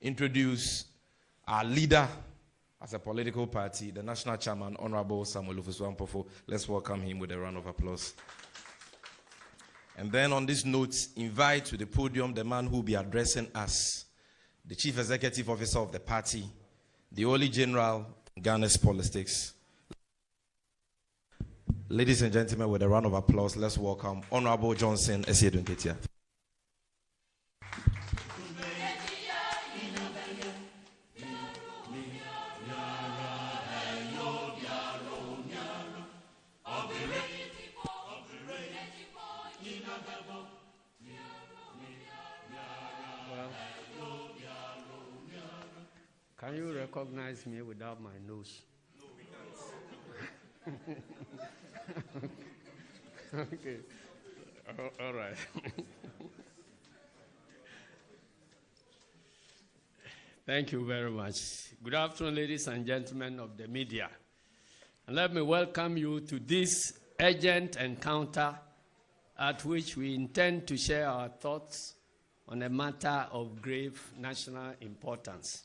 introduce our leader as a political party, the national chairman, Honorable Samuel Ofosu-Ampofo. Let's welcome him with a round of applause. And then on this note, invite to the podium the man who will be addressing us, the Chief Executive Officer of the party, the only general in Ghana's politics. Ladies and gentlemen, with a round of applause, let's welcome Honorable Johnson Esiedun-Ketia. Can you recognize me without my nose? No, we can't. Okay. All right. Thank you very much. Good afternoon, ladies and gentlemen of the media. And let me welcome you to this urgent encounter at which we intend to share our thoughts on a matter of grave national importance.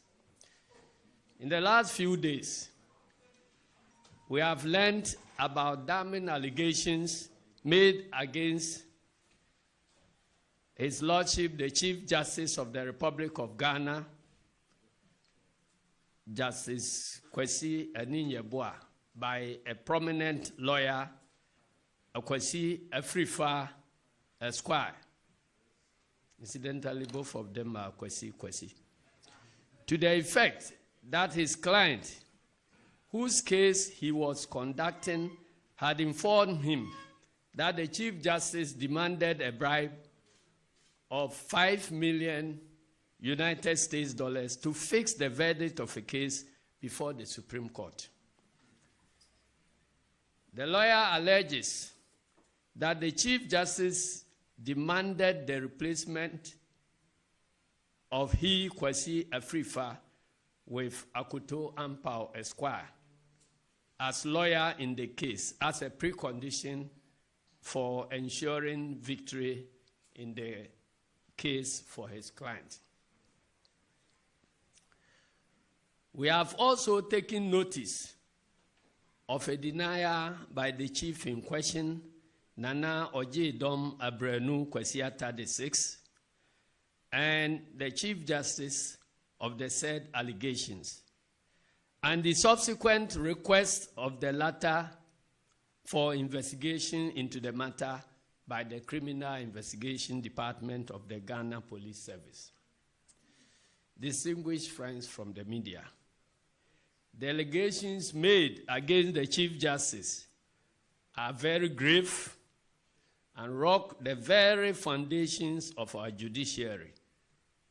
In the last few days, we have learned about damning allegations made against His Lordship, the Chief Justice of the Republic of Ghana, Justice Kwesi Anin-Yeboah, by a prominent lawyer, Kwesi Afrifa Esquire. Incidentally, both of them are Kwesi. To the effect that his client, whose case he was conducting, had informed him that the Chief Justice demanded a bribe of $5 million United States dollars to fix the verdict of a case before the Supreme Court. The lawyer alleges that the Chief Justice demanded the replacement of he, Kwesi Afrifa, with Akuto Ampao Esquire as lawyer in the case as a precondition for ensuring victory in the case for his client. We have also taken notice of a denial by the chief in question, Nana Ojedom Abrenu Kwesiata VI, and the Chief Justice of the said allegations, and the subsequent request of the latter for investigation into the matter by the Criminal Investigation Department of the Ghana Police Service. Distinguished friends from the media, the allegations made against the Chief Justice are very grave and rock the very foundations of our judiciary,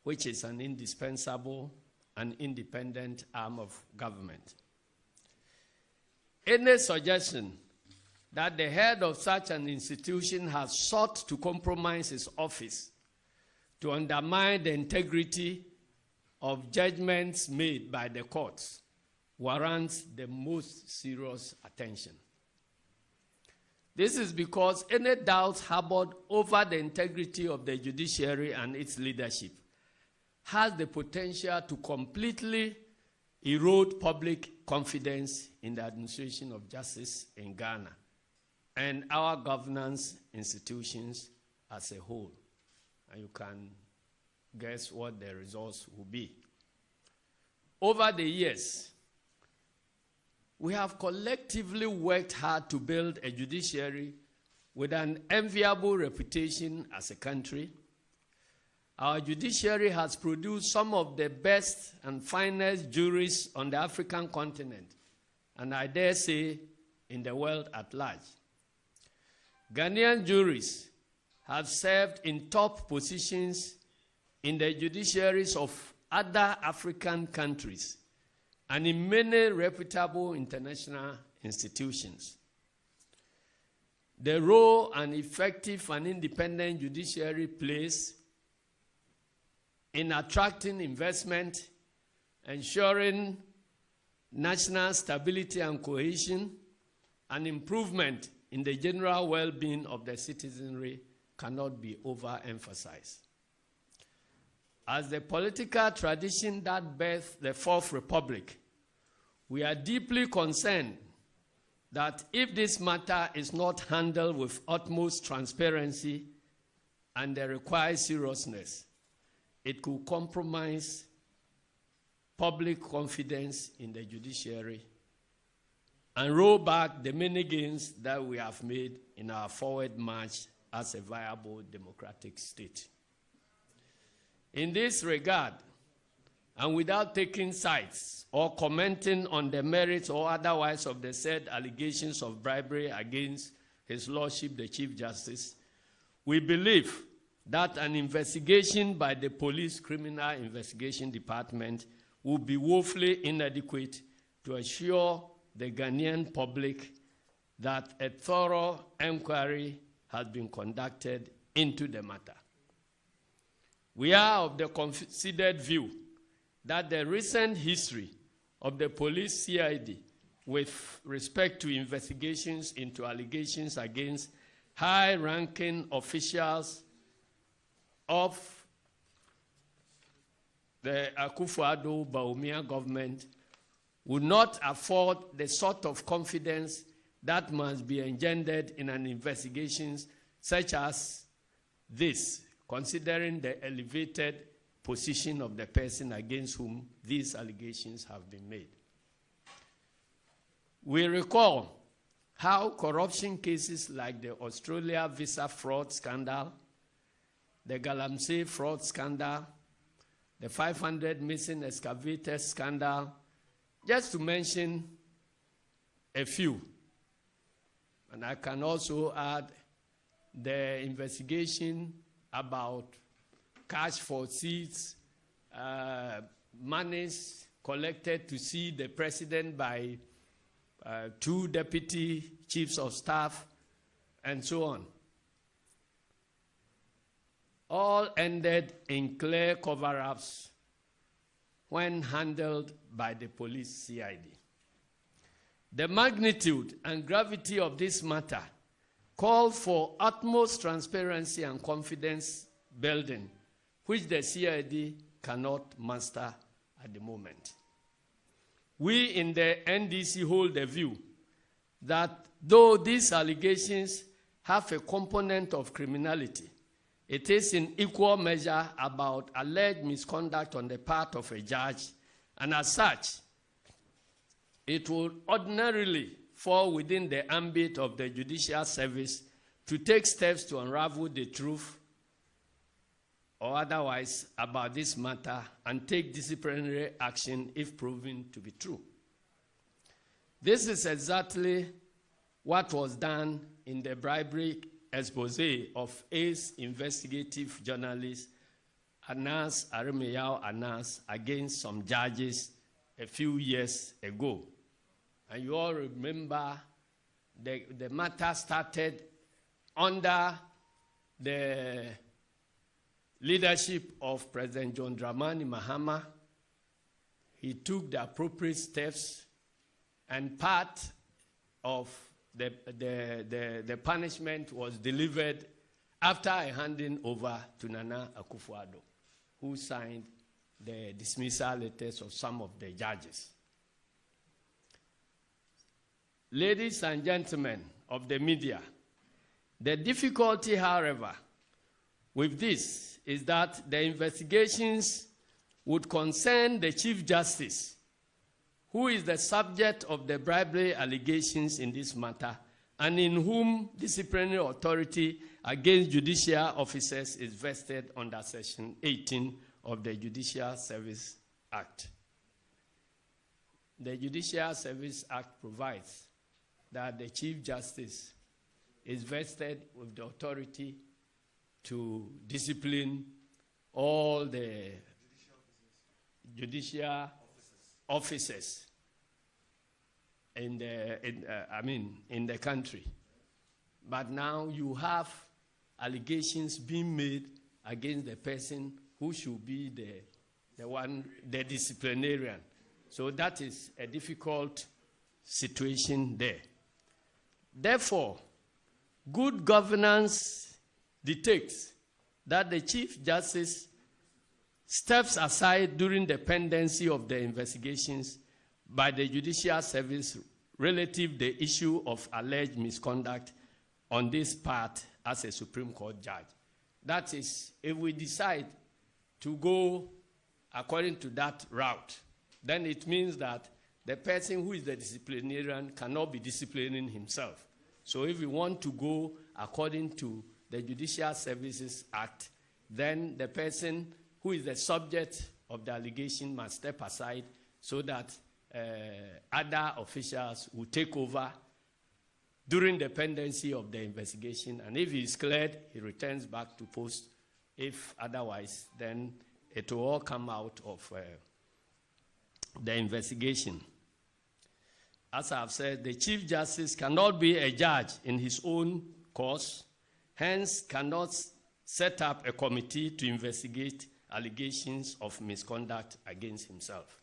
which is an indispensable and independent arm of government. Any suggestion that the head of such an institution has sought to compromise his office to undermine the integrity of judgments made by the courts warrants the most serious attention. This is because any doubts harbored over the integrity of the judiciary and its leadership has the potential to completely erode public confidence in the administration of justice in Ghana and our governance institutions as a whole. And you can guess what the results will be. Over the years, we have collectively worked hard to build a judiciary with an enviable reputation as a country. Our judiciary has produced some of the best and finest juries on the African continent, and I dare say in the world at large. Ghanaian juries have served in top positions in the judiciaries of other African countries and in many reputable international institutions. The role an effective and independent judiciary plays in attracting investment, ensuring national stability and cohesion, and improvement in the general well-being of the citizenry cannot be overemphasized. as the political tradition that birthed the Fourth Republic, we are deeply concerned that if this matter is not handled with utmost transparency and the required seriousness, it could compromise public confidence in the judiciary and roll back the many gains that we have made in our forward march as a viable democratic state. In this regard, and without taking sides or commenting on the merits or otherwise of the said allegations of bribery against His Lordship the Chief Justice, we believe that an investigation by the Police Criminal Investigation Department would be woefully inadequate to assure the Ghanaian public that a thorough inquiry has been conducted into the matter. We are of the considered view that the recent history of the police CID with respect to investigations into allegations against high-ranking officials of the Akufo-Addo-Bawumia government would not afford the sort of confidence that must be engendered in an investigation such as this, considering the elevated position of the person against whom these allegations have been made. We recall how corruption cases like the Australia visa fraud scandal, the Galamsey fraud scandal, the 500 missing excavators scandal, just to mention a few. And I can also add the investigation about cash for seats, monies collected to see the president by 2 deputy chiefs of staff, and so on. All ended in clear cover-ups when handled by the police CID. The magnitude and gravity of this matter call for utmost transparency and confidence building, which the CID cannot master at the moment. We in the NDC hold the view that though these allegations have a component of criminality, it is in equal measure about alleged misconduct on the part of a judge, and as such, it would ordinarily fall within the ambit of the judicial service to take steps to unravel the truth or otherwise about this matter and take disciplinary action if proven to be true. This is exactly what was done in the bribery expose of ace investigative journalist Anas Arimeyao Anas against some judges a few years ago. And you all remember the matter started under the leadership of President John Dramani Mahama. He took the appropriate steps, and part of the punishment was delivered after handing over to Nana Akufo-Addo, who signed the dismissal letters of some of the judges. Ladies and gentlemen of the media, the difficulty, however, with this is that the investigations would concern the Chief Justice, who is the subject of the bribery allegations in this matter, and in whom disciplinary authority against judicial officers is vested under Section 18 of the Judicial Service Act. The Judicial Service Act provides that the Chief Justice is vested with the authority to discipline all the judicial officers in the country. But now you have allegations being made against the person who should be the disciplinarian. So that is a difficult situation there. Therefore, good governance dictates that the Chief Justice steps aside during the pendency of the investigations by the Judicial Service relative to the issue of alleged misconduct on this part as a Supreme Court judge. That is, if we decide to go according to that route, then it means that the person who is the disciplinarian cannot be disciplining himself. So if we want to go according to the Judicial Services Act, then the person who is the subject of the allegation must step aside so that other officials will take over during the pendency of the investigation. And if he is cleared, he returns back to post. If otherwise, then it will all come out of the investigation. As I have said, the Chief Justice cannot be a judge in his own cause, hence cannot set up a committee to investigate allegations of misconduct against himself.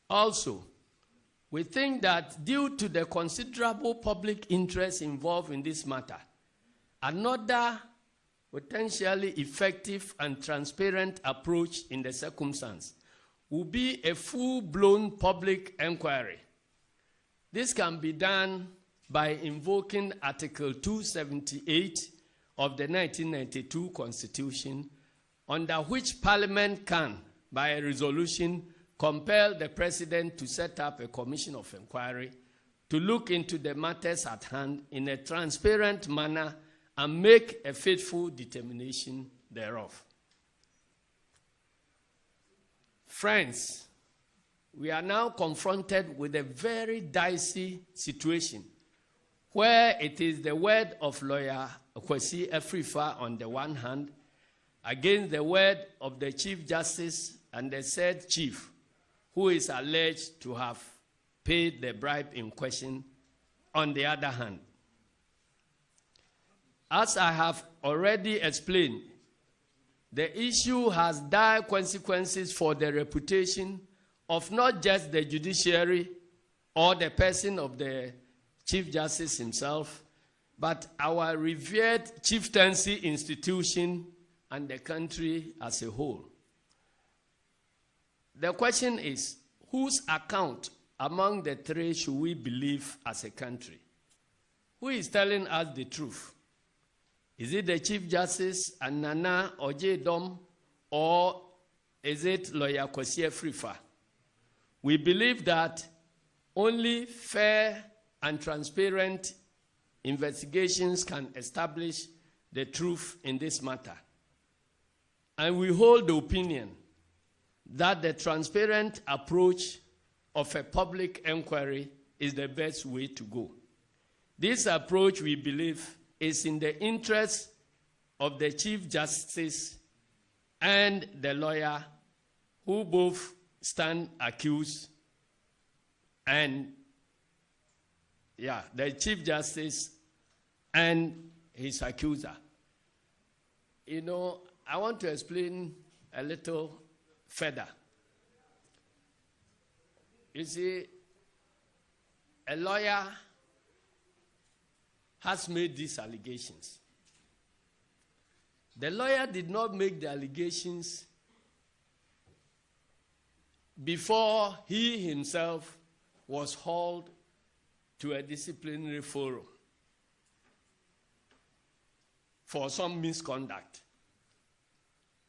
Also, we think that due to the considerable public interest involved in this matter, another potentially effective and transparent approach in the circumstance would be a full-blown public inquiry. This can be done by invoking Article 278 of the 1992 Constitution, under which Parliament can, by a resolution, compel the President to set up a commission of inquiry to look into the matters at hand in a transparent manner and make a faithful determination thereof. Friends, we are now confronted with a very dicey situation where it is the word of lawyer Kwesi Afrifa on the one hand against the word of the Chief Justice and the said chief, who is alleged to have paid the bribe in question, on the other hand. As I have already explained, the issue has dire consequences for the reputation of not just the judiciary or the person of the Chief Justice himself, but our revered chieftaincy institution and the country as a whole. The question is, whose account among the three should we believe as a country? Who is telling us the truth? Is it the Chief Justice and Nana Ojedom, or is it lawyer Kwesi Afrifa? We believe that only fair and transparent investigations can establish the truth in this matter. And we hold the opinion that the transparent approach of a public inquiry is the best way to go. This approach, we believe, is in the interest of the Chief Justice and the lawyer who both stand accused, and the Chief Justice and his accuser. You know, I want to explain a little further. You see, a lawyer has made these allegations. The lawyer did not make the allegations before he himself was hauled to a disciplinary forum for some misconduct.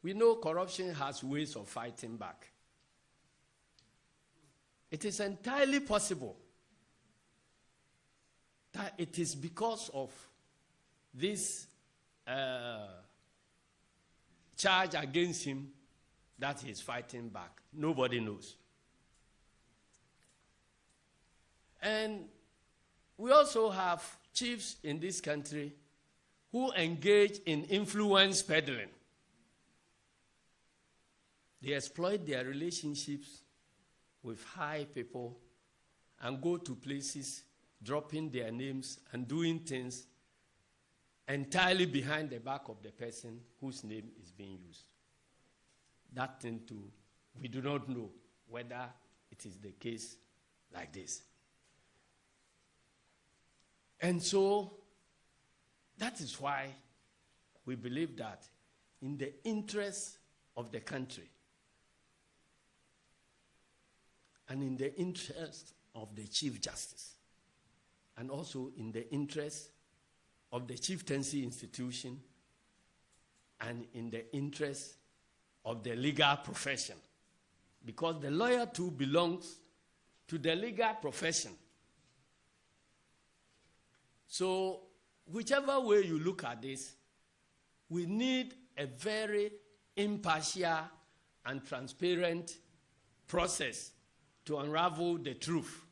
We know corruption has ways of fighting back. It is entirely possible that it is because of this charge against him that he is fighting back. Nobody knows. And we also have chiefs in this country who engage in influence peddling. They exploit their relationships with high people and go to places dropping their names and doing things entirely behind the back of the person whose name is being used. That thing too, we do not know whether it is the case like this. And so, that is why we believe that in the interest of the country and in the interest of the Chief Justice and also in the interest of the chieftaincy institution and in the interest of the legal profession, because the lawyer too belongs to the legal profession. So whichever way you look at this, we need a very impartial and transparent process to unravel the truth.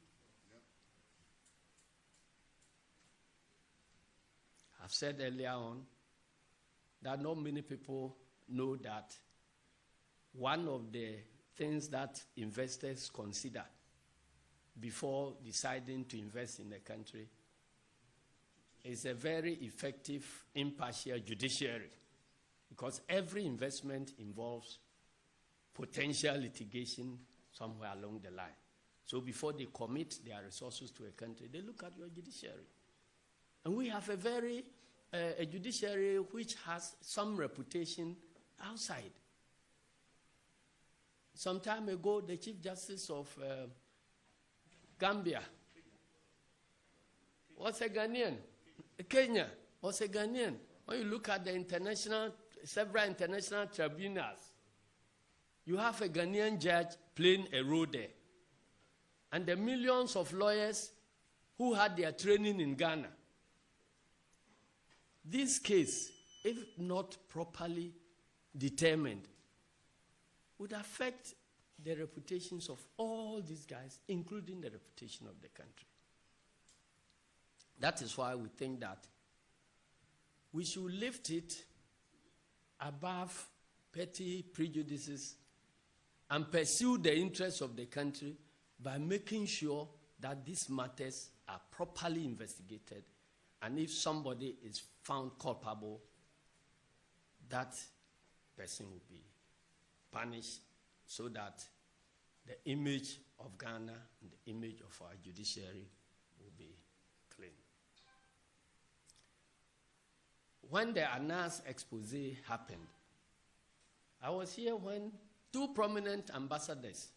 I've said earlier on that not many people know that one of the things that investors consider before deciding to invest in a country is a very effective, impartial judiciary, because every investment involves potential litigation somewhere along the line. So before they commit their resources to a country, they look at your judiciary. And we have a judiciary which has some reputation outside. Some time ago, the Chief Justice of Gambia was a Ghanaian. Kenya was a Ghanaian. When you look at the several international tribunals, you have a Ghanaian judge playing a role there. And the millions of lawyers who had their training in Ghana. This case, if not properly determined, would affect the reputations of all these guys, including the reputation of the country. That is why we think that we should lift it above petty prejudices and pursue the interests of the country by making sure that these matters are properly investigated, and if somebody is found culpable, that person will be punished so that the image of Ghana and the image of our judiciary will be clean. When the Anas expose happened, I was here when two prominent ambassadors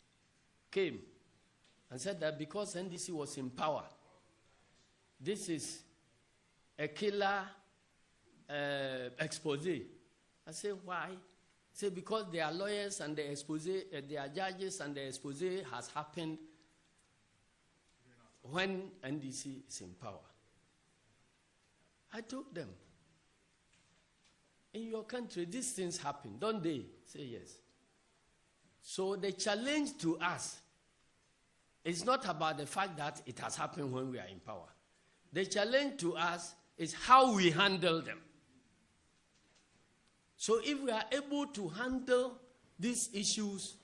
came and said that because NDC was in power, this is a killer expose. I said, why? Say because they are lawyers and the expose, they are judges and the expose has happened when NDC is in power. I told them, in your country, these things happen, don't they? Say yes. So the challenge to us is not about the fact that it has happened when we are in power. The challenge to us is how we handle them. So if we are able to handle these issues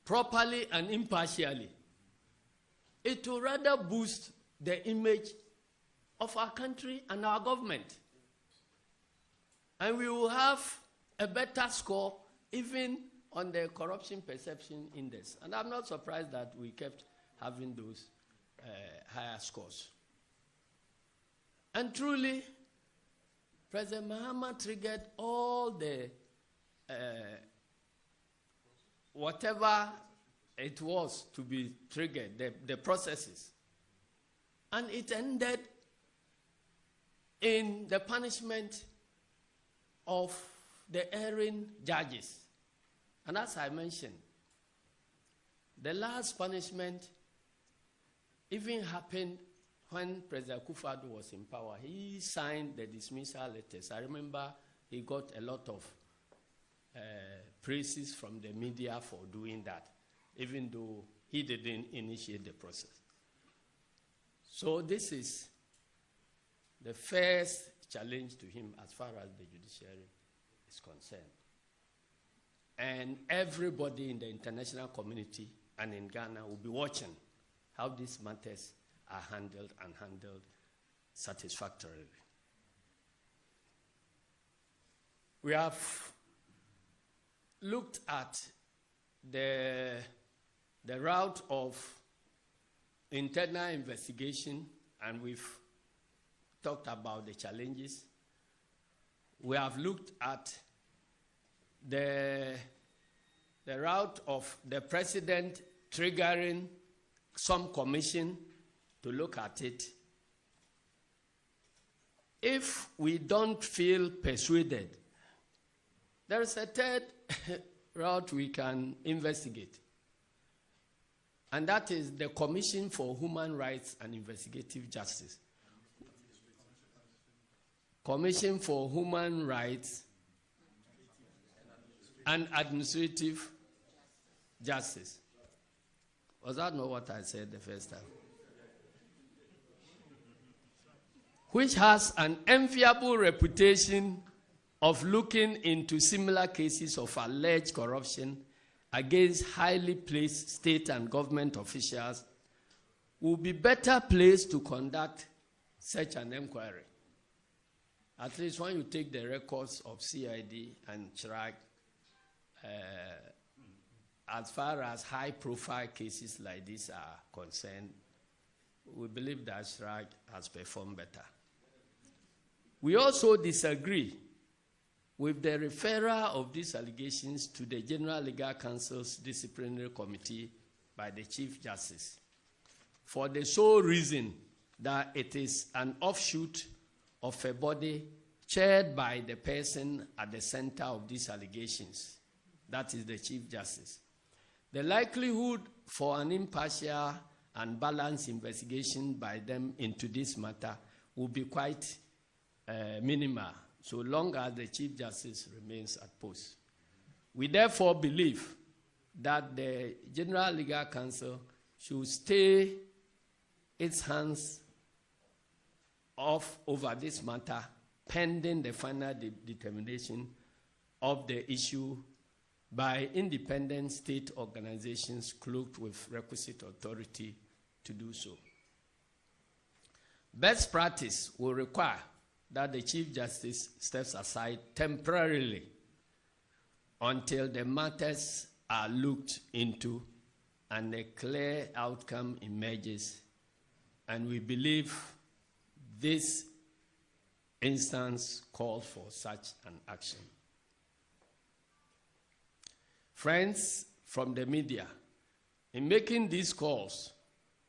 properly and impartially, it will rather boost the image of our country and our government. And we will have a better score even on the corruption perception index. And I'm not surprised that we kept having those higher scores. And truly, President Mahama triggered all the, whatever it was to be triggered, the processes. And it ended in the punishment of the erring judges. And as I mentioned, the last punishment even happened when President Akufo-Addo was in power. He signed the dismissal letters. I remember he got a lot of praises from the media for doing that, even though he didn't initiate the process. So this is the first challenge to him as far as the judiciary is concerned. And everybody in the international community and in Ghana will be watching how these matters are handled and handled satisfactorily. We have looked at the route of internal investigation, and we've talked about the challenges. we have looked at the route of the president triggering some commission to look at it. If we don't feel persuaded, there is a third route we can investigate, and that is the Commission for Human Rights and Investigative Justice. Commission for Human Rights and Administrative Justice. Was that not what I said the first time? Which has an enviable reputation of looking into similar cases of alleged corruption against highly placed state and government officials, will be better placed to conduct such an inquiry. At least when you take the records of CID and CHRAG, as far as high-profile cases like this are concerned, we believe that CHRAG has performed better. We also disagree with the referral of these allegations to the General Legal Counsel's Disciplinary Committee by the Chief Justice, for the sole reason that it is an offshoot of a body chaired by the person at the center of these allegations, that is the Chief Justice. The likelihood for an impartial and balanced investigation by them into this matter will be quite minimal, so long as the Chief Justice remains at post. We therefore believe that the General Legal Counsel should stay its hands off over this matter pending the final determination of the issue by independent state organizations cloaked with requisite authority to do so. Best practice will require that the Chief Justice steps aside temporarily until the matters are looked into and a clear outcome emerges, and we believe this instance calls for such an action. Friends from the media, in making these calls,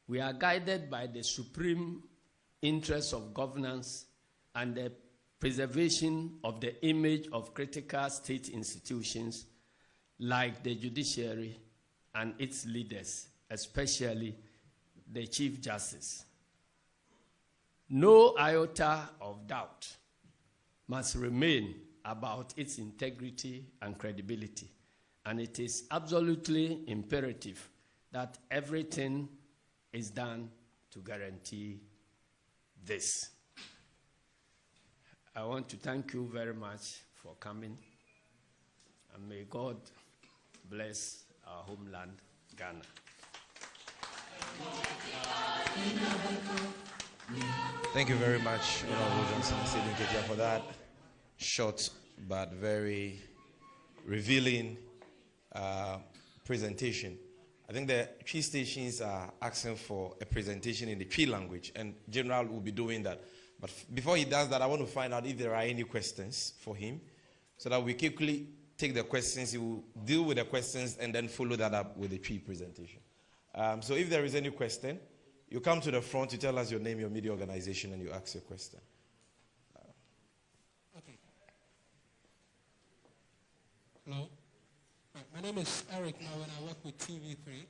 we are guided by the supreme interest of governance and the preservation of the image of critical state institutions like the judiciary and its leaders, especially the Chief Justice. No iota of doubt must remain about its integrity and credibility, and it is absolutely imperative that everything is done to guarantee this. I want to thank you very much for coming, and may God bless our homeland, Ghana. Thank you very much, Honorable Johnson Sidinketia, for that short but very revealing presentation. I think the Twi stations are asking for a presentation in the Twi language, and General will be doing that. But before he does that, I want to find out if there are any questions for him, so that we quickly take the questions. He will deal with the questions and then follow that up with the Twi presentation. So if there is any question, you come to the front, you tell us your name, your media organization, and you ask your question. Okay. Hello. My name is Eric now, and I work with TV3.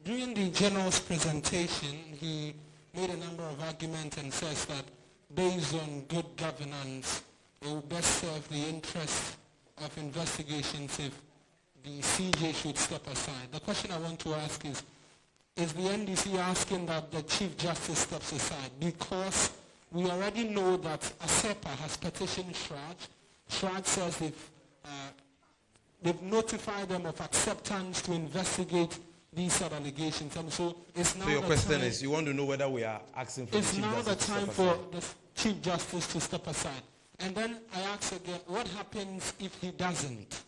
During the General's presentation, he made a number of arguments and says that based on good governance, it will best serve the interest of investigations if the CJ should step aside. The question I want to ask is the NDC asking that the Chief Justice steps aside? Because we already know that ASEPA has petitioned SHRAG. SHRAG says they've notified them of acceptance to investigate these sort of allegations. And so it's now. So your question is, you want to know whether we are asking for the Chief Justice to step aside? It's now the time for the Chief Justice to step aside. And then I ask again, what happens if he doesn't?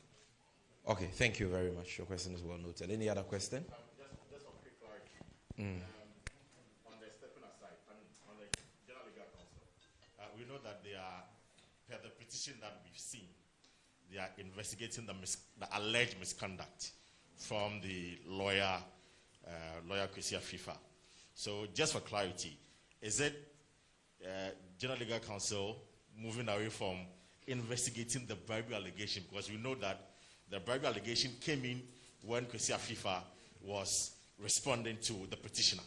Okay, thank you very much. Your question is well noted. Any other question? Just on quick clarity. On the stepping aside, on the General Legal Counsel, we know that they are, per the petition that we've seen, they are investigating the alleged misconduct from the lawyer Kwesi Afifa. So just for clarity, is it General Legal Counsel moving away from investigating the bribery allegation? Because we know that the bribery allegation came in when Kwesi Afifa was responding to the petitioner.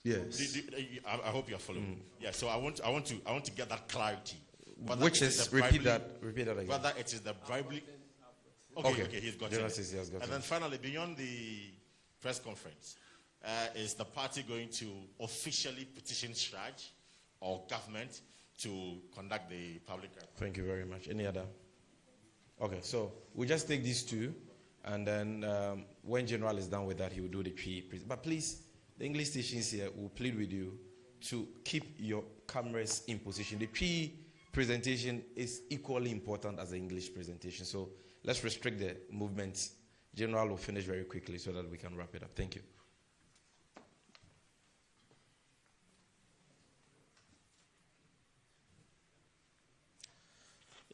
Yes. I hope you're following. Yeah. So I want to get that clarity. Which is repeat that again. Whether it is the bribery. Okay, he's got it. And then finally, beyond the press conference, is the party going to officially petition Shraj or government to conduct the public? Thank you very much. Any other? Okay, so we just take these two, and then when General is done with that, he will do the P. But please, the English stations here will plead with you to keep your cameras in position. The P presentation is equally important as the English presentation. So let's restrict the movement. General will finish very quickly so that we can wrap it up. Thank you.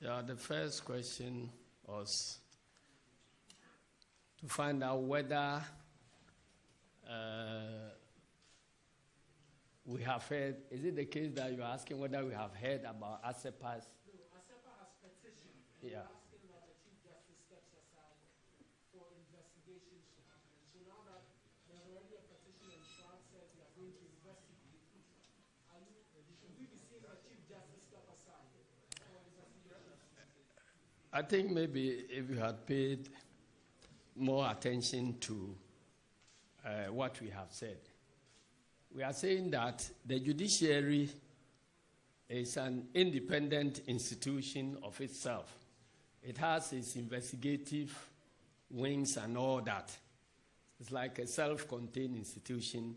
Yeah, the first question was to find out whether we have heard, is it the case that you're asking whether we have heard about ASEPA's? No, ASEPA has petitioned. Yeah. Asking that the Chief Justice steps aside for investigations to happen. So now that there's already a petition and Shraj says they are going to investigate, should we be seeing the Chief Justice step aside for investigations? I think maybe if you had paid more attention to what we have said. We are saying that the judiciary is an independent institution of itself. It has its investigative wings and all that. It's like a self-contained institution,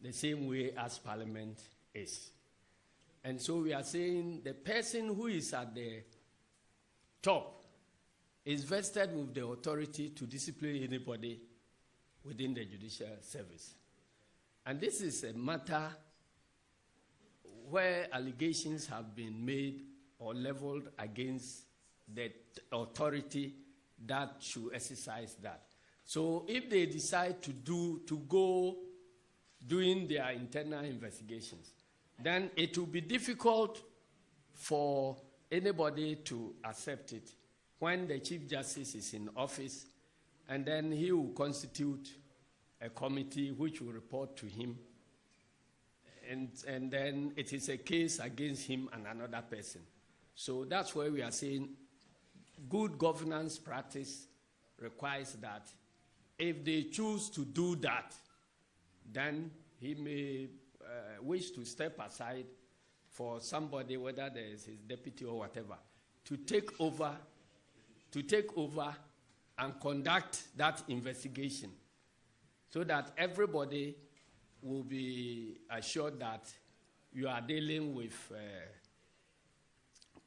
the same way as Parliament is. And so we are saying the person who is at the top is vested with the authority to discipline anybody within the judicial service. And this is a matter where allegations have been made or leveled against the authority that should exercise that. So if they decide to go doing their internal investigations, then it will be difficult for anybody to accept it when the Chief Justice is in office, and then he will constitute a committee which will report to him, and then it is a case against him and another person. So that's where we are saying good governance practice requires that if they choose to do that, then he may wish to step aside for somebody, whether there is his deputy or whatever, to take over and conduct that investigation, so that everybody will be assured that you are dealing with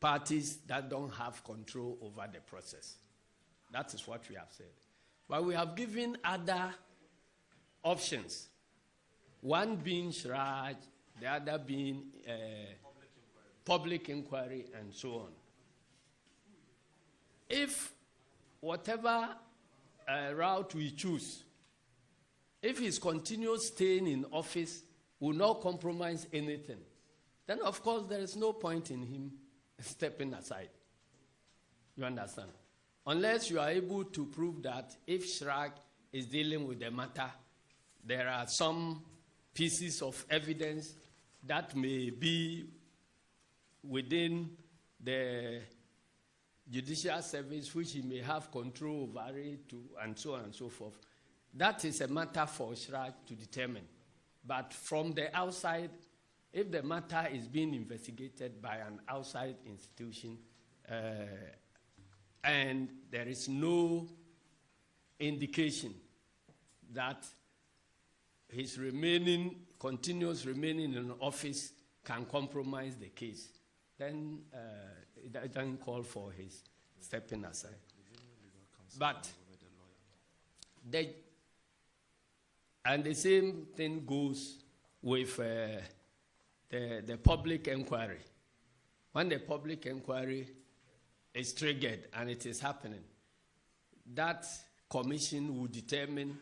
parties that don't have control over the process. That is what we have said. But we have given other options, one being Shraj, the other being public inquiry, and so on. If whatever route we choose, if his continuous staying in office will not compromise anything, then of course there is no point in him stepping aside. You understand? Unless you are able to prove that if Shraj is dealing with the matter, there are some pieces of evidence that may be within the judicial service which he may have control over it, and so on and so forth. That is a matter for Shraj to determine. But from the outside, if the matter is being investigated by an outside institution, and there is no indication that his continuous remaining in office can compromise the case, then it doesn't call for his stepping aside. But the same thing goes with the public inquiry. when the public inquiry is triggered and it is happening, that commission will determine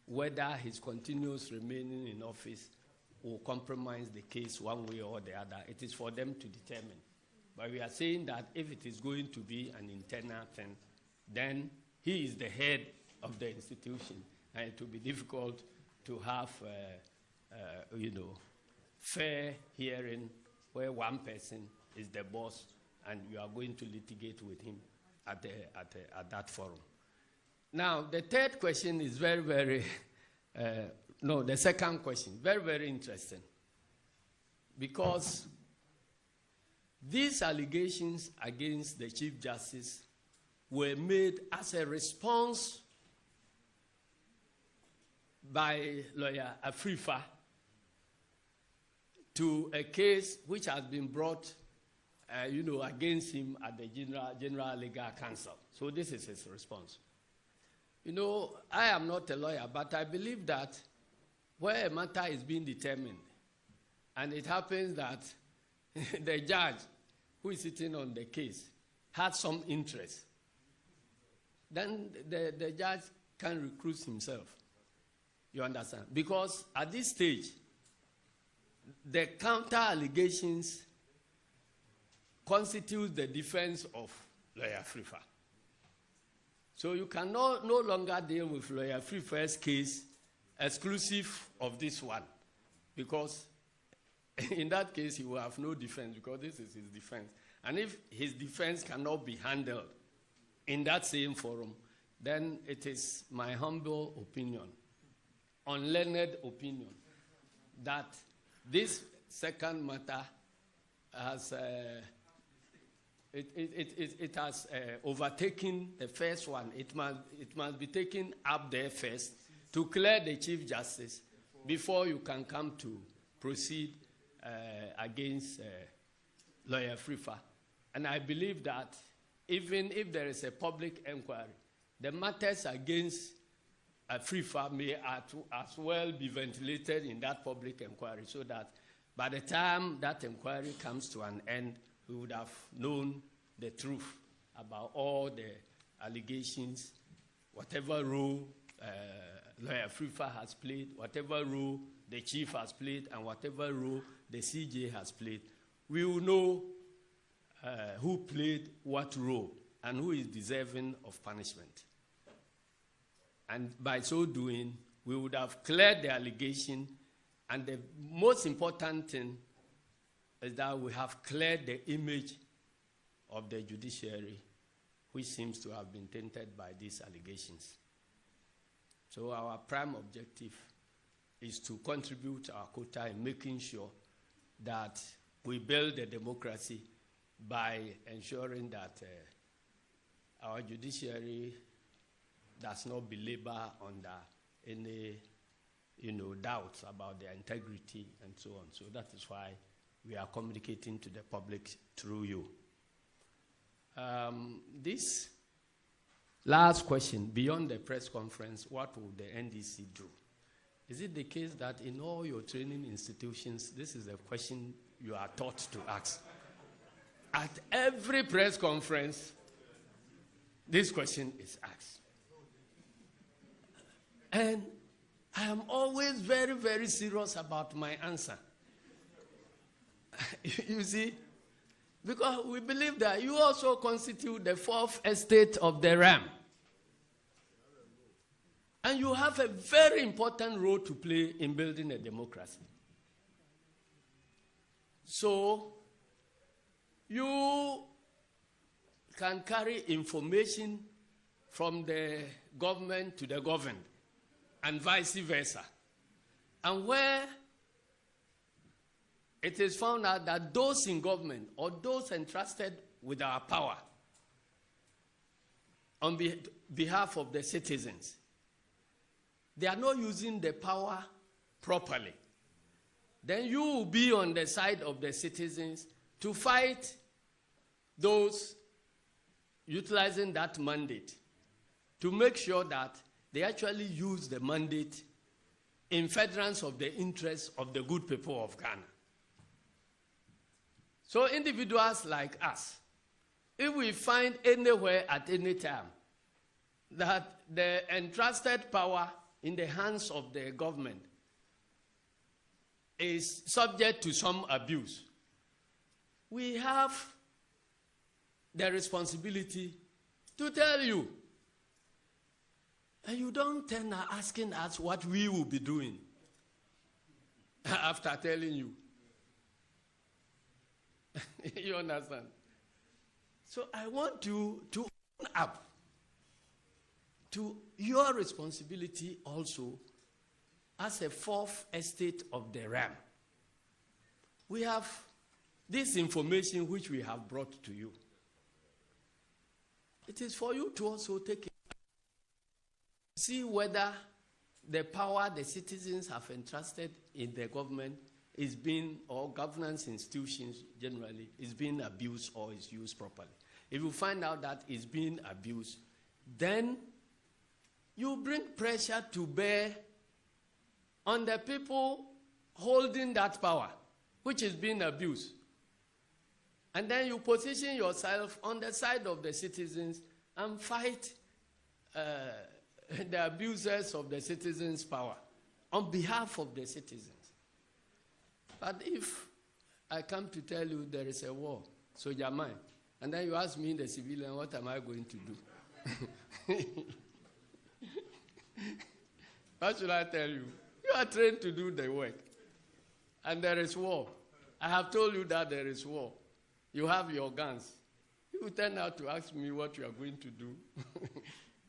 whether his continuous remaining in office will compromise the case one way or the other. It is for them to determine. But we are saying that if it is going to be an internal thing, then he is the head of the institution, and it will be difficult to have, fair hearing where one person is the boss and you are going to litigate with him at that forum. Now, the third question is very, very, the second question, very, very interesting. Because these allegations against the Chief Justice were made as a response by lawyer Afrifa to a case which has been brought against him at the General Legal Council. So this is his response. I am not a lawyer, but I believe that where a matter is being determined, and it happens that the judge who is sitting on the case has some interest, then the judge can recuse himself. You understand? Because at this stage, the counter allegations constitute the defense of lawyer Afrifa. So you can no longer deal with lawyer Afrifa's case exclusive of this one, because in that case he will have no defense, because this is his defense. And if his defense cannot be handled in that same forum, then it is my humble opinion, unlearned opinion, that this second matter has it has overtaken the first one. It must be taken up there first to clear the Chief Justice before you can come to proceed against lawyer Afrifa. And I believe that even if there is a public inquiry, the matters against Afrifa may as well be ventilated in that public inquiry, so that by the time that inquiry comes to an end, we would have known the truth about all the allegations, whatever role lawyer Afrifa has played, whatever role the chief has played, and whatever role the CJ has played. We will know who played what role and who is deserving of punishment. And by so doing, we would have cleared the allegation, and the most important thing is that we have cleared the image of the judiciary, which seems to have been tainted by these allegations. So our prime objective is to contribute our quota in making sure that we build a democracy by ensuring that our judiciary does not belabor under any doubts about their integrity and so on. So that is why we are communicating to the public through you. This last question, beyond the press conference, what will the NDC do? Is it the case that in all your training institutions, this is a question you are taught to ask? At every press conference, this question is asked. And I am always very, very serious about my answer. You see? Because we believe that you also constitute the fourth estate of the realm. And you have a very important role to play in building a democracy. So, you can carry information from the government to the governed, and vice versa. And where it is found out that those in government or those entrusted with our power on behalf of the citizens, they are not using the power properly, then you will be on the side of the citizens to fight those utilizing that mandate to make sure that they actually use the mandate in furtherance of the interests of the good people of Ghana. So individuals like us, if we find anywhere at any time that the entrusted power in the hands of the government is subject to some abuse, we have the responsibility to tell you. And you don't turn asking us what we will be doing after telling you. You understand? So I want you to own up to your responsibility also as a fourth estate of the realm. We have this information which we have brought to you. It is for you to also take it. See whether the power the citizens have entrusted in the government is being, or governance institutions generally, is being abused or is used properly. If you find out that it's being abused, then you bring pressure to bear on the people holding that power, which is being abused. And then you position yourself on the side of the citizens and fight the abusers of the citizens' power on behalf of the citizens. But if I come to tell you there is a war, soldier mine, and then you ask me, the civilian, what am I going to do? What should I tell you? You are trained to do the work. And there is war. I have told you that there is war. You have your guns. You turn out to ask me what you are going to do.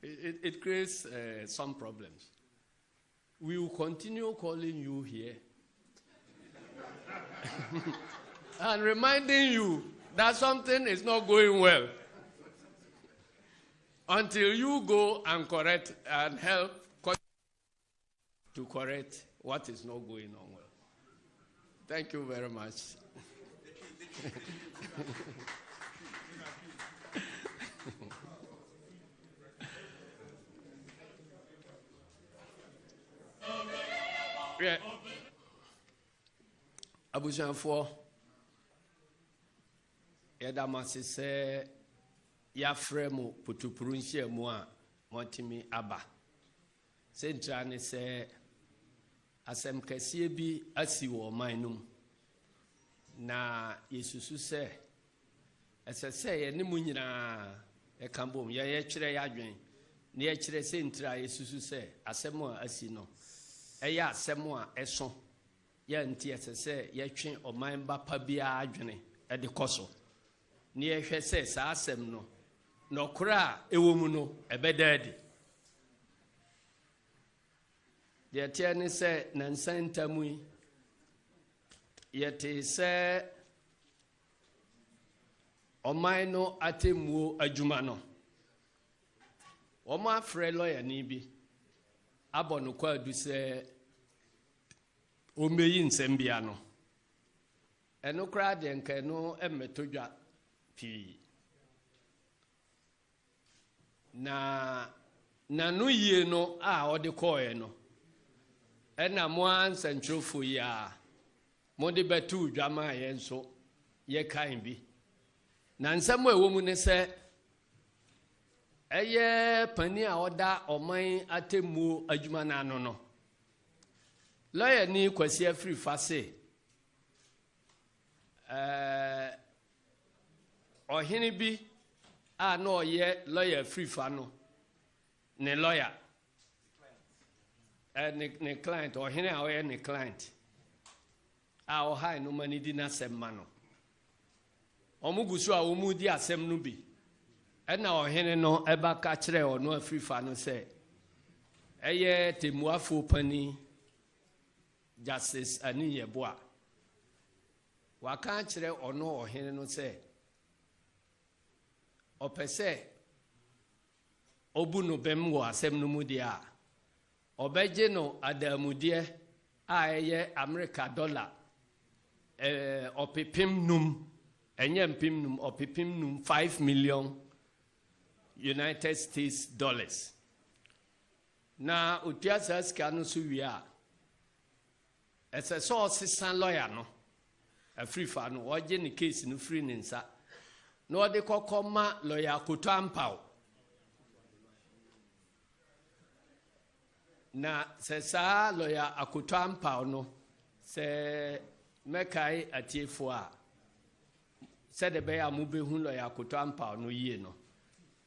It creates some problems. We will continue calling you here and reminding you that something is not going well until you go and correct and help to correct what is not going on well. Thank you very much. Yeah. Abujanfo yadamase se ya fremu putupuru nhyiamu a montimi aba sentra ne se asem kese bi asi wo man num na yesusu se esese ye ne mu nyina e kambom ye kyerɛ ya adwen ne ye kyerɛ sentra yesusu se asem a asi no eya asem a eso ya nti esese ye twen oman ba pa bia adwene e de koso ne ye hwɛ se saa asem no nokora ewo mu no ebedadi de tie ne se na nsantamu yete se oman no atemuo adwuma no omo afre lawyer ni bi abono kwa adu se o meyi nsem bia no eno kra de nka no emmetodwa pi na no yie no a ode koe no ena mo ansantrofo ya mo de betu dwama ye nso ye kan bi na nsem a ewo mu ne se eye pani a oda oman atemuo adwuma na no no lawyer ni kwasi afri fase ohene bi a no ye lawyer free fa no ne lawyer ne client ohene a oye ne client a o high no mani di na semma no omugusu a omu di asem no bi na ohene no eba ka kire ono afri fa no se eye temuafo pani justice ani yeboa waka kire ono ohene no se opese obu no bem wo asem no mu dia obeje no adamude a eye America dollar opepim num enyempim num opepim num 5 million United States dollars na utiasa ska no so wi a ese so sisan lawyer no a free fan or any case no free ninsa. No de kokoma lawyer Kutampow. Na se sa lawyer Akutampow no se mekai atiefo said the bear mube hun lawyer Kutampow no ye no.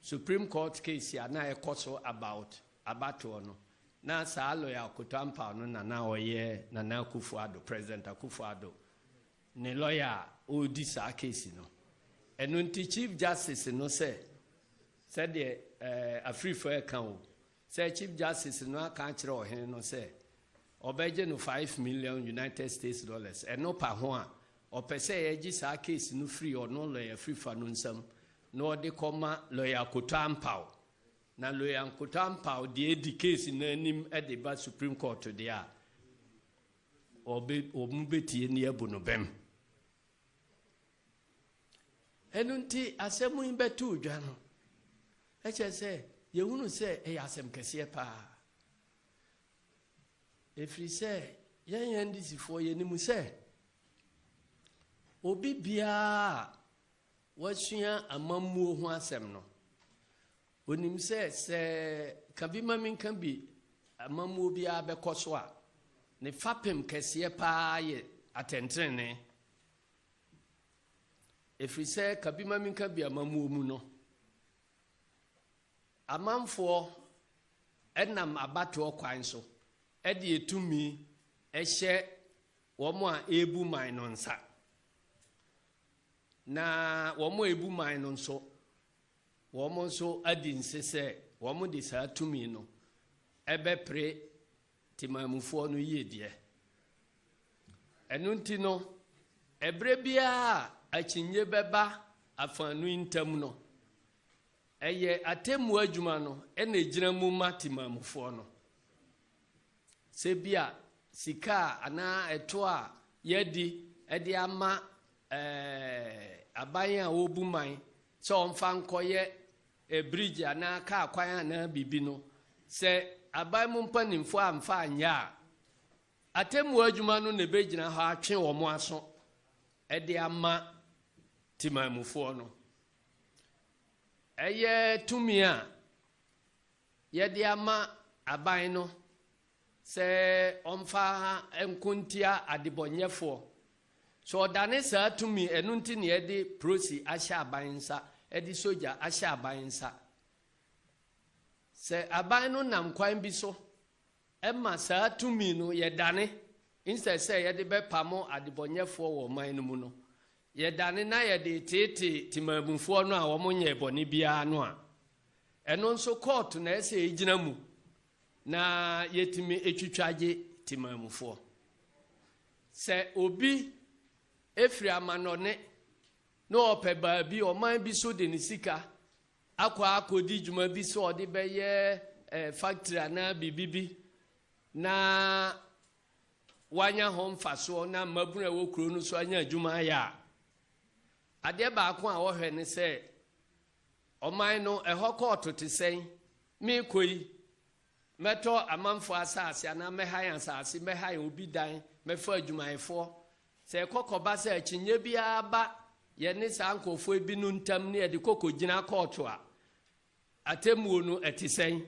Supreme Court case ya na ekoso about abato no. Na sa lawyer Kutampow no na oye na Akufo-Addo President Akufo-Addo. Ne lawyer o di sa case no. And when the Chief Justice no said the a free for account, say Chief Justice no account or he no say, obeje no 5 million United States dollars, and no pahua, or per se edges a case no free or no lawyer free for nunsum, nor de comma lawyer Kutampow. Na lawyer Kutampow the case in name at the bad Supreme Court to the or mubeti near Bunobem. Enunti asemu imbetu jano. Eche se ye unu se asem kesiye pa. Efri se ye NDC for ye nimu se obi bia wasuya amamu ho asem no. Onim se kabima min kan bi amamu bia bekoso a ne fapem kesiye pa ye atentrene. If we say kabima minka bi amamu mu no amanfo enam abato kwan so e de etumi ehye womo a ebu man no nsa na womo ebu man no nso womo nso adi nsese womo de sa tumi no ebe pre timamufo no yedie enunti no ebre bia achinye beba afanu intam no eye atemu adwuma no ena ejina mu matimamufo no se bia sika ana eto a yedi ede ama aban a obuman so onfa nkoye e bridge ana ka kwan ana bibi no se aban mu mpanimfo amfa anya atemu adwuma no ne begina ha atwe wo mo aso ede ama timamufo no eye tumia yede ama aban no se omfa enkuntia adibonyefo so dane sa tumi enunti ne yede prosi ahya aban nsa ede soja ahya aban nsa se aban no nam kwan bi so emma sa tumi no yedane instead say yede be pamo adibonyefo wo man no mu no yedane na yede tete timamufo no a wo monye boni bia no a eno nso court na ese ejina mu na yetimi etwitwaje timamufo se obi efri amanone no opeba bi o man bi so de ni sika akwa akodi djuma bi so ode beye factory na bibibi na wanya hom faso na mabuna wo kuro no so anya adwuma ya ade ba ko a wo hwe ne se oman no eho court te sen me koi meto amanfo asase na mehan asase mehan obi dan mefa adwumayefo se kokoba se akinye bia ba ye ne sankofo bi nu ntam ne de kokogina court a atemu no etisen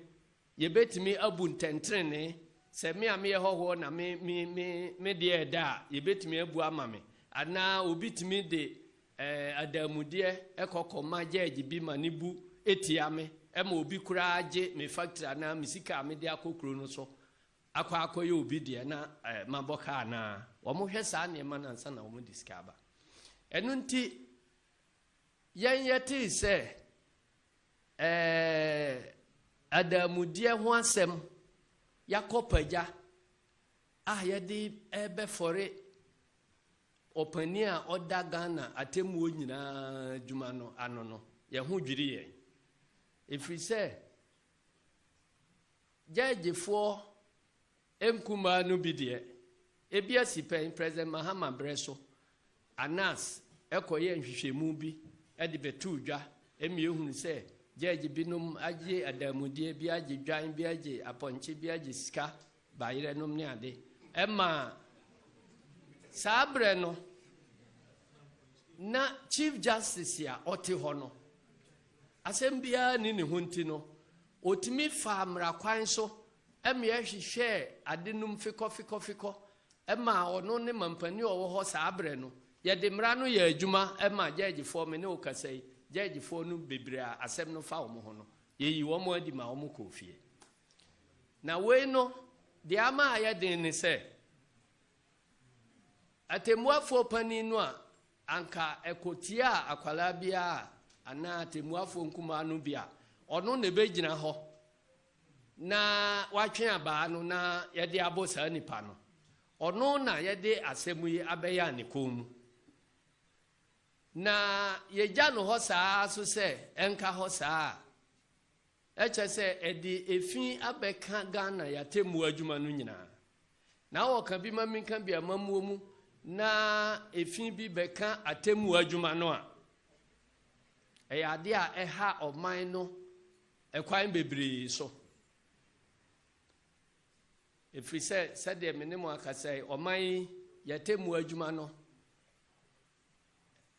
ye betimi abu ntentrene se me ame hoho na me de da ye betimi abu amame ana obi timi de adamude ekokoma jaji bi manibu etiame ema obi kura age me factory na misika me de akokro no so akwa ye obi de na maboka na wo mo hwe sa ne ma na nsa na wo mo diskaba enu nti yen yeti se adamude ho asem yakopaja yedi ebe fore opania oda Ghana atemu nyina djuma no ano no ye ho dwiri ye efri se jajefo enkuma no bidie ebia sipen president Mahama Breso anas ekoye nhwehwemu bi ede betu dwa emi ehunu se jaji binum aje adamudie bi aje dwan bi aje aponche bi aje sika bayire nom ne ade emma sabre no na Chief Justice ya ɔte hɔ no asɛm biara ni ne ho nti no otimi fa mmara kwan so ɛme ɛhwehwɛ adenum fikɔ ɛma ɔno ne mampani ɔwɔ hɔ saa abrɛ no yɛde mmara no yɛ adwuma ɛma judgefoɔ me ne okasa yi judgefoɔ no bebree a asɛm no fa wɔn ho no yɛyi wɔn adi ma wɔn kɔ fie na wei no deɛ ama a yɛden ne sɛ atemmuafoɔ panin no a anka ekotia akwala bia ana atemmuafoɔ nkumaa no bia ɔno ne bɛgyina hɔ na watwe abaa no na yɛde abɔ saa nipa no ɔno na yɛde asɛm yi abɛyɛ ne kɔn mu na yɛgya no hɔ saa so sɛ ɛnka hɔ saa ɛkyɛ sɛ ɛde efi abɛka Ghana yɛatemmu adwuma no nyinaa na wɔka bi ma minka bi amamuo mu na efi bi bɛka atemmu adwuma no a ɛyɛ ade a ɛha ɔman no ɛkwan bebree so ɛfiri sɛ sɛdeɛ me ne mo aka sɛ ɔman yɛatemmu adwuma no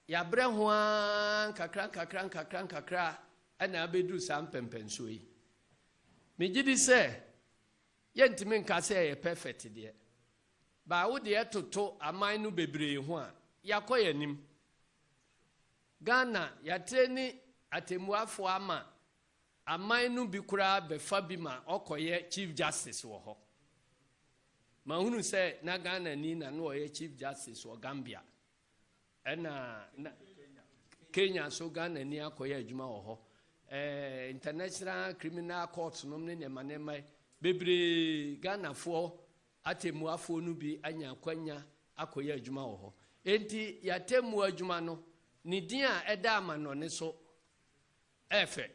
yɛabrɛ ho a nkakra ɛna abɛduru saa mpɛmpɛnsuo yi megye di sɛ yɛntumi nka sɛ ɛyɛ perfect deɛ baa wo deɛ toto aman no bebree ho a yɛakɔ yɛnim Ghana yɛatre ne atemmuafoɔ ama aman no bi koraa bɛfa bi ma ɔkɔyɛ Chief Justice wɔ hɔ ma hunu sɛ na Ghana ni na no ɔyɛ Chief Justice wɔ Gambia ɛna Kenya so Ghana ni akɔyɛ adwuma wɔ hɔ International Criminal Court no ne nema bebree Ghanafoɔ atemmuafoɔ no bi anya kwanya akɔyɛ adwuma wɔ hɔ enti yɛatemmu adwuma no ne din a ɛda ama no ne so ɛfɛ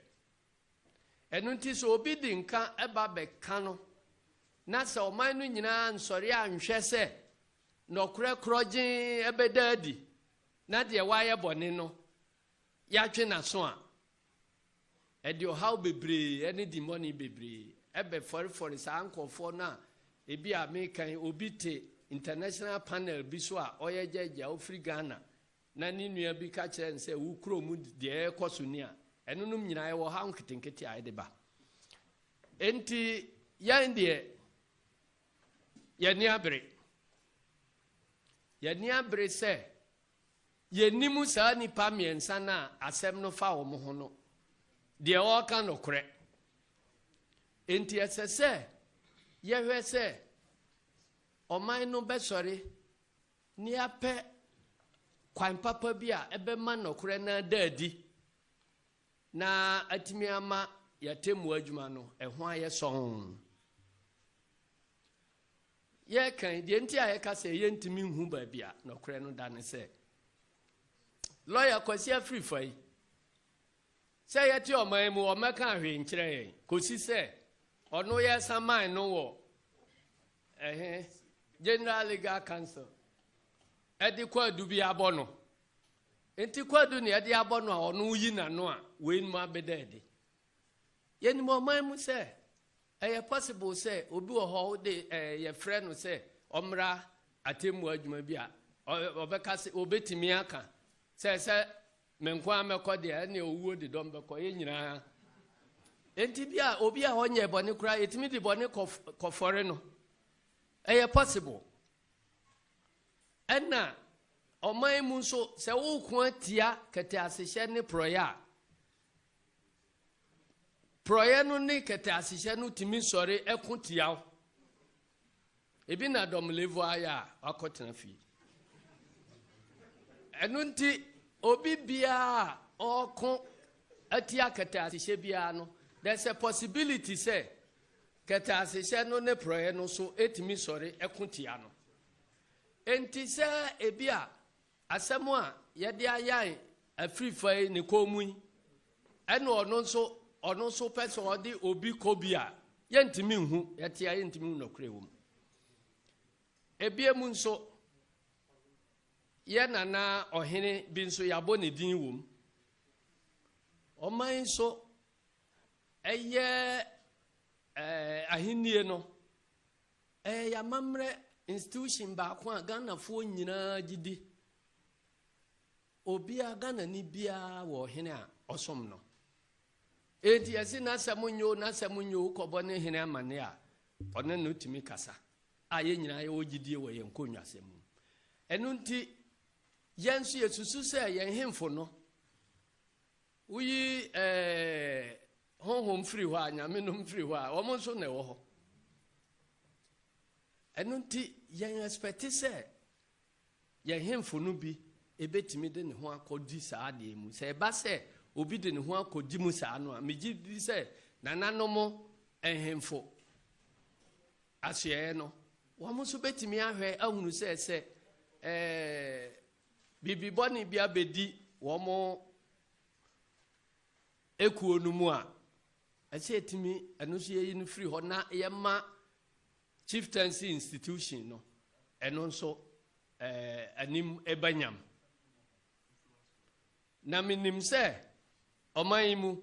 ɛno nti sɛ obi di nka ɛba bɛka no na sɛ ɔman no nyinaa nsɔre anhwɛ sɛ nɔkorɛ korɔgye ɛbɛda adi na deɛ wayɛ bɔne no yɛatwe n'aso a ɛde ɔhaw bebree ɛne dimɔne bebree ɛbɛfɔrefɔre saa nkɔfoɔ no a ebi a mekan obi te international panel bi so a ɔyɛ gyagya ofiri Ghana na ne nua bi ka kyerɛ sɛ wo kuro mu deɛ ɛkɔ so ni a ɛno nom nyinaa ɛwɔ ha nketenkete a ɛde ba enti yɛn deɛ yɛni abere sɛ yɛnim saa nipa mmiɛnsa na asɛm no fa wɔn ho no deɛ ɔka nokorɛ enti ɛsɛ sɛ yɛhwɛ sɛ ɔman no bɛsɔre ne apɛ kwan papa bi a ɛbɛma nokorɛ na daadi na atimi ama yɛatemmu adwuma no ɛho ayɛ sɔn yɛkan deɛ nti a yɛka sɛ yɛntimi nhu baabi a nokorɛ no da ne sɛ lawyer Kwasi afiri fa yi sɛ yɛte ɔman mu ɔmɛka ahwee nkyerɛ yɛn kɔsi sɛ ɔno yɛ saman no wɔ General Legal Council ɛde kwadu bi abɔ no enti kwadu ne ɛde abɔ no a ɔno yi n'ano a wei mu abɛda ɛde yɛnim ɔman mu sɛ ɛyɛ possible sɛ obi wɔ hɔ de yɛfrɛ no sɛ ɔmmra atemmu adwuma bi a ɔbɛka sɛ obɛtumi aka sɛ menko amɛkɔ deɛ ɛne owuo de dɔm bɛkɔ yɛ nyinaa enti bi a obi a ɔnyɛ bɔne koraa yɛtumi de bɔne kɔfɔre no ɛyɛ possible ɛna ɔman mu nso sɛ woko atia kɛtɛ asehyɛ ne prɔyɛ no ne kɛtɛ asehyɛ no tumi sɔre ɛko tia wo ebi na dɔm levo ayɛ a wakɔtena fie ɛno nti obi biara ɔko atia kɛtɛ asehyɛ biara no there's a possibility sɛ kɛtɛ asehyɛ no ne prɔyɛ no so etumi sɔre ɛko tia no enti sɛ ebi a asɛm a yɛde ayɛ afiri fa yi ne kɔn yi ɛna ɔno nso pɛ sɛ ɔde obi kɔ bi a yɛntumi nhu yɛte a yɛntumi nhu nokorɛ wɔ mu ebiem nso yɛ nana ɔhene bi nso yɛabɔ ne din wɔ mu ɔman nso ɛyɛ ahennie no yɛamammerɛ institution baako a Ghanafoɔ nyinaa gyidi obia Ghana ni bia wo hene a osom no enti yesi na samunyo kobone hene amane a one no timi kasa a ye nyina ye ogidie wo ye nkonwa asem enu nti yensu yesusu se ye hemfo no uyi honhom free ho anyame no free ho a omo nso na wo ho enu nti yen expect se ye hemfo no bi ebetimi de ne ho akodi saa de mu se ba se obi de ne ho akodi mu saa no a meji di se nananom ehemfo asye no wo mo so betimi ahwe ahunu se bibi boni bia bedi wo mo ekuo no mu a ase etimi eno so ye no free ho na ye ma chieftaincy institution no eno nso anim ebanyam na minim se oman mu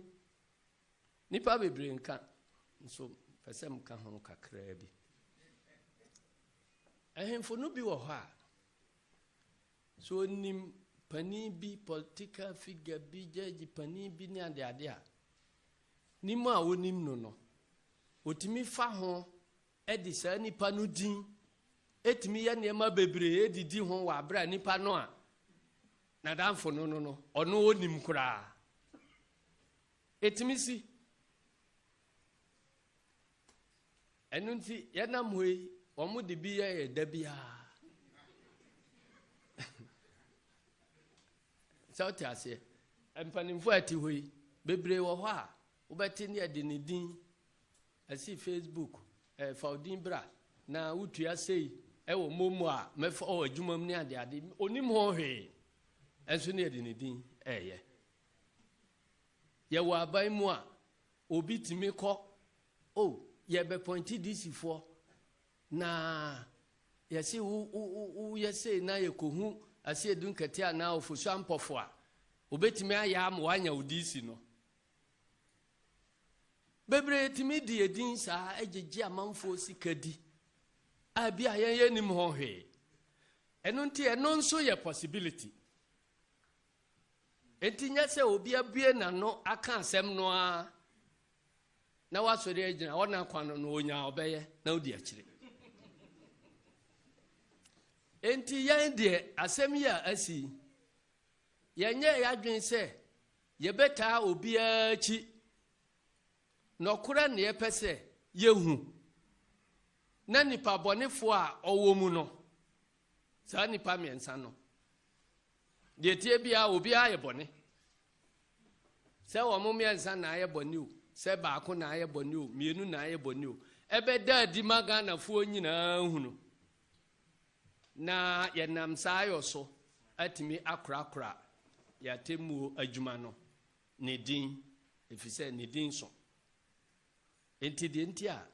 nipa bebre nka nso pesem ka ho kakra bi ehemfo no bi wo ho a so nim pani bi political figure bi judge pani bi ni ade a nimu a wonim no otimi fa ho edi sa nipa no din etimi ya niema bebre edidi ho wa abra nipa no a na danfo no ono onim kura etimi si enunti yanam hoi omo de bi ye da bia sauti ase empanimfo ati hoi bebre wo ho a ubeti ne de ne din asi Facebook faudin bra na utua sei ewo momo a mefo o adwumam ne ade onim ho hwe enso ne de ne din ye wa aban mu a obi timi kọ ye be pointi DC fo na ye se ye se na ye kohu ase edun kete na ofusu ampofo a obetimi aya am wanya udisi no bebre timi di edin sa ejeje amanfo sikadi abi ayen nim ho hwe eno nti eno nso ye possibility enti nya se obi abue na no aka asem no a na wasori agina ona kwano no onya obeye na odi akire enti yan de asem ya asi yenye ya dwen se ye beta obi achi no kura ne yepese yehu na nipa bonefo a owo mu no sa nipa miensa no de tie bia obi aye bone se wo mo miensa na aye bone o se ba ko na aye bone o mienu na aye bone o ebe da di maga na fo nyina hunu na ye nam sayo so atimi akra ya temu adwuma no ne din efise ne din so enti de enti a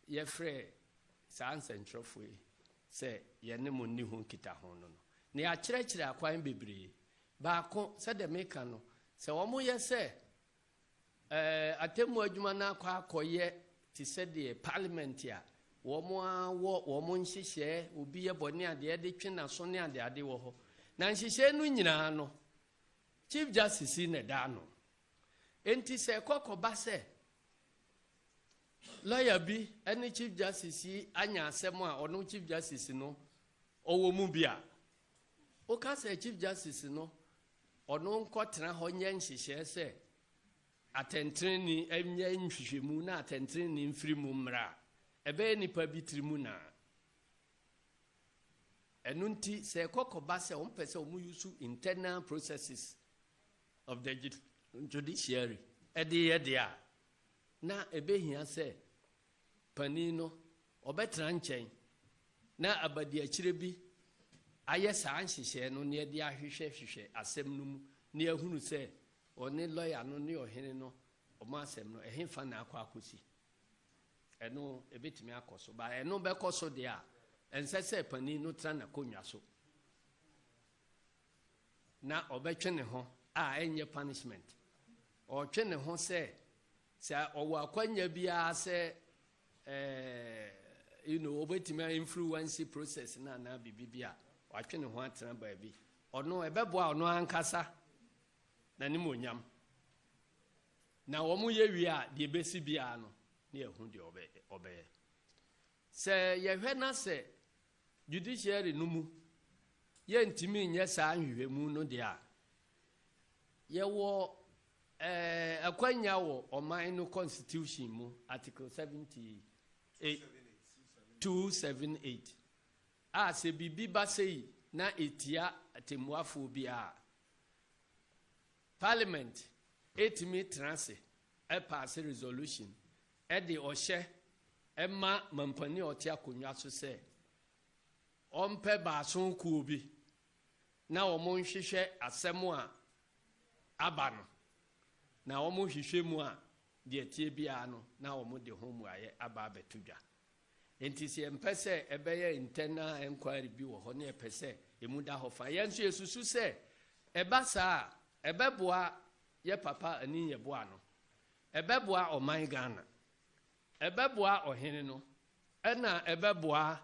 ye frɛ sansa ntrofo se ye ne mo ni hu kita ho no ne ya kyerɛkyerɛ akwan bebree ba ko se de meka no se wo mo ye se atemu adwuma na akɔye ti se de parliament a wo mo nhyehyɛ obi ye bɔne ade de twena so ne ade wo ho na nhyehyɛ no nyinaa no chief justice ne da no enti se kokoba se lawyer bi any chief justice anya asem a ono chief justice no owo mu bia o ka say chief justice no ono nkotena ho nya nhyehyɛ se atentreni enya nhwehwemu na atentreni mfiri mu mra ebe nipa bitirimu na enunti se kokoba se on pese o mu use internal processes of the judiciary ede a na ebe hia se panino obetra nchen na abadi akire bi aye saa nhyehyɛ no ne de ahwehwɛ asɛm no mu ne ahunu se one lawyer no ne ohene no o ma asɛm no ehemfa na akɔ akosi eno ebetimi akoso ba eno bekoso de a ensese pani no tra na konwa so na obetwe ne ho a enye punishment o twe ne ho se owo akwanya bia se obetimi influence process na bibia watwe ne ho atena ba bi ono ebeboa ono ankasa na ne monyam na wo mu ye wi a de besi bia no ne ehu de obe se ye hwe na se judiciary no mu ye ntimi nye saa nhwehwemu no de a ye wo akwanya wo oman no constitution mu article 278 a se bibi ba sei na etia atemuafo bi a parliament etimi transe pass resolution de ohye ma mampani oti akonwa so se ompe baason ku bi na omo nhwehwe asem a aba no na omo hwehwe mu a de tie bia no na omo de homu aye aba betudwa enti se empese ebeye internal inquiry bi wo ho na epese emuda ho fa yenso yesusu se eba saa ebeboa ye papa ani ye boa no ebeboa oman Ghana ebeboa ohene no na ebeboa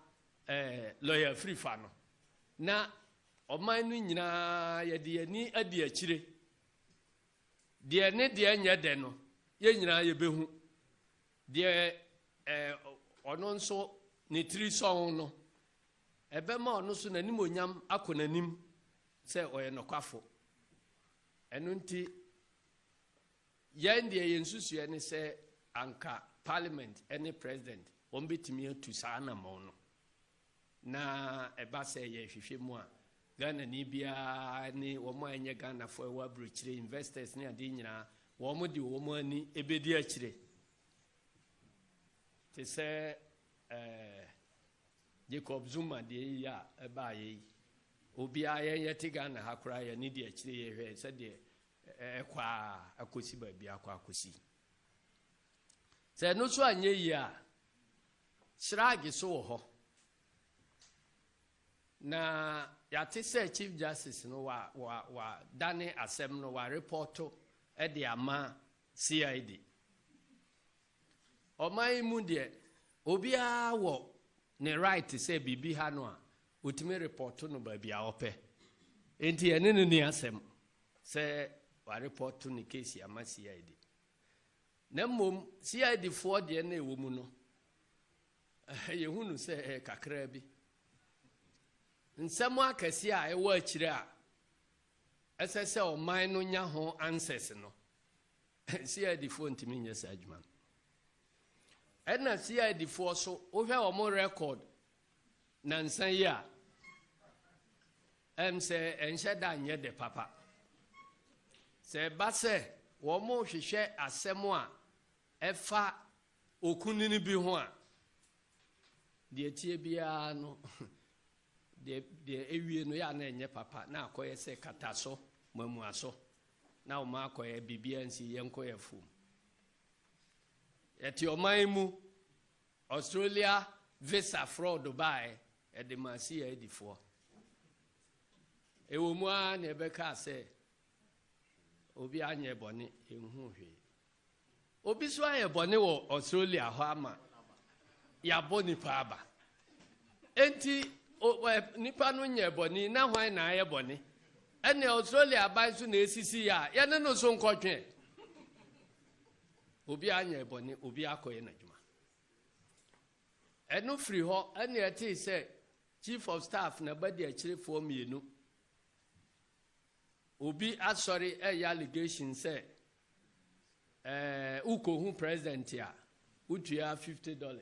lawyer free fa no na oman no nyina ye de ani adi akire de ne de anya de no ye nyina ye behu de ono nso ne tri song no ebema ono so nanim onyam akonanim se oye nokwafo enu nti yende yensusu ene se anka parliament any president ombetimi atu saa na mo no na eba se ye hwehwe mu a Ghana ni bia ni wo mo anye Ghana fo wa bruchire investors ni ade nyina wo mo di wo mo ani ebedi akire te se Jacob Zuma de ya eba yi obi aye yete Ghana hakura ya ni di akire ye hwe se de kwa akosi ba bia kwa akosi se no so anye yi a shragi so ho na yate se chief justice no wa dane asem no wa reporto e de ama CID omai mu de obi a wo ne right se bibi ha no a otime reporto no ba bia ope enti ene no ni asem se wa report to the case ama CID na mom CID for de na ewo mu no yehunu se kakra bi nsemo akasi a ewo akire a esese o man no nya ho answers no CID for ntimi nya sa adwuma na CID for so o hwe o mo record na nsan yi a se enhyeda anye de papa se base wo mo hwehwe asem a efa okunini bi ho a de tie bia no de ewie no ya na enye papa na akoye se kataso mamu aso na o ma akoye bibia nsi ye nkoye fu eti oman mu Australia visa fraud Dubai e de masi e di fo ewo mu a na ebeka se obi anye boni enhu hwe obi so anye boni wo Australia ho ama ya boni pa aba enti nipa no nye boni na hwan na aye boni ene Australia ban so na esisi ya ya ne no so nkotwe obi anye boni obi akoye na dwuma enu free ho ene eti se chief of staff na badi akire fo mienu obi asori allegation say uko hu president ya utua $50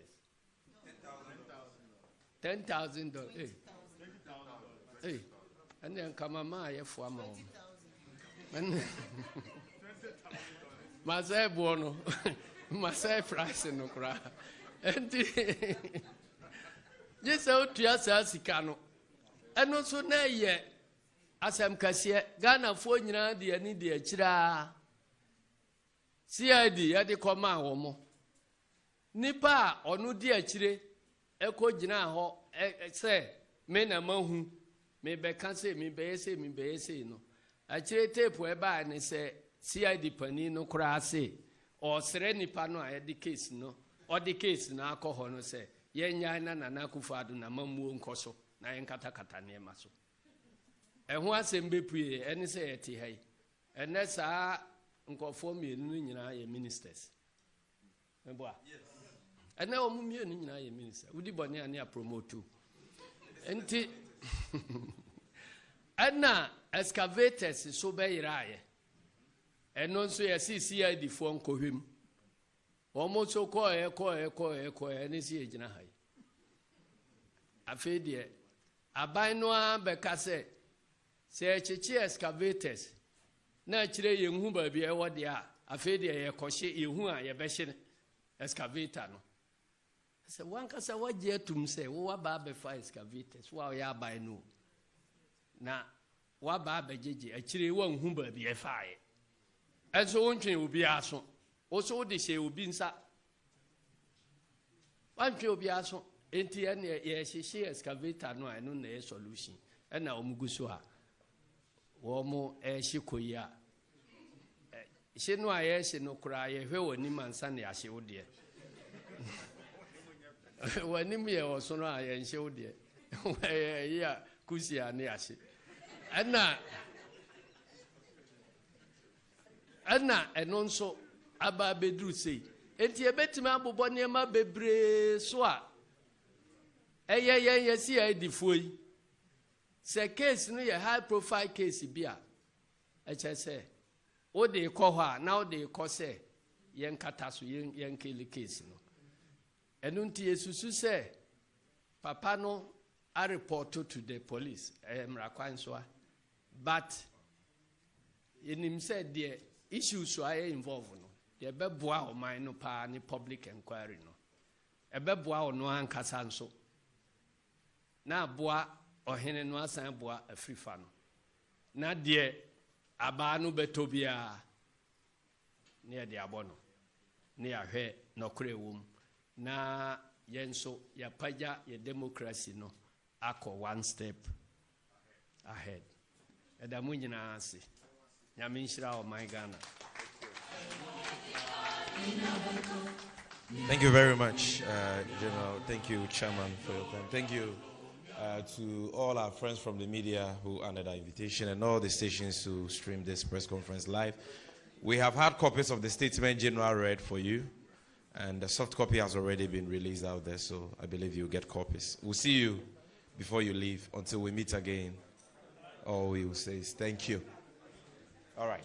$10,000 and then kama ma ye fo ama o masai buono masai price no kra enti jesa utua sa sika no eno so na ye asem kase Ghana fo nyina de ani de akira CID ya de koma wo mo nipa onu de akire eko gina ho se me na mahu me be kan se me be se no akire tape e ba ne se CID pani no kra se o sere nipa no a de case no o de case na akọ no se ye nya na Akufo-Addo na mamuo nkoso na ye nkata kata ne maso And who has MBP, and say at Hay. And that's our Uncle for me, ministers. Yes. And now, minister, would you bonny and promote too? And now, excavators is so very rare. And also, I see CID phone call him. Almost so call and is here. I feel dear. I buy no becase. Say, Chichi excavators. Naturally, you who be a what they are. I feel dear, you who are your best excavator. I said, one can say what year to say, what barber for excavators, while you are by no. Now, what barber Gigi, actually, one who be a fire. And so one train will be awesome. Also, they say will be inside. One train will be awesome. Ain't she excavator? No, I know the solution. And now, Mugusua. Womo shikoya. She no I she no cry, who ni man Sunday as she would dear. When him here was so I and showed dear. Yeah, Kusia Niashi. Anna, and also Abba Bedru say, and ye bet me abu bonema bebre soa. Yes, see, I defy. Say case no a high profile case bia. Say, what they call her now they call say young katasu young kill case no. And unti Yesu say, Papa no I report to the police. But in him said the issues so I involved no. The beboa o mine no pa ni public inquiry no. E beboa o no ankasa nso. Na boa ohene no asan boa afrifa no. Na de aba no betobia ne de abono. Ne ahwe no kure wom. Na yenso ya paja ya democracy no ako one step ahead. Eda munyina ase. Nyame nshira o my Ghana. Thank you very much, General. Thank you, Chairman, for your time. Thank you to all our friends from the media who honored our invitation and all the stations to stream this press conference live. We have had copies of the statement General read for you, and the soft copy has already been released out there, so I believe you'll get copies. We'll see you before you leave until we meet again. All we will say is thank you. All right.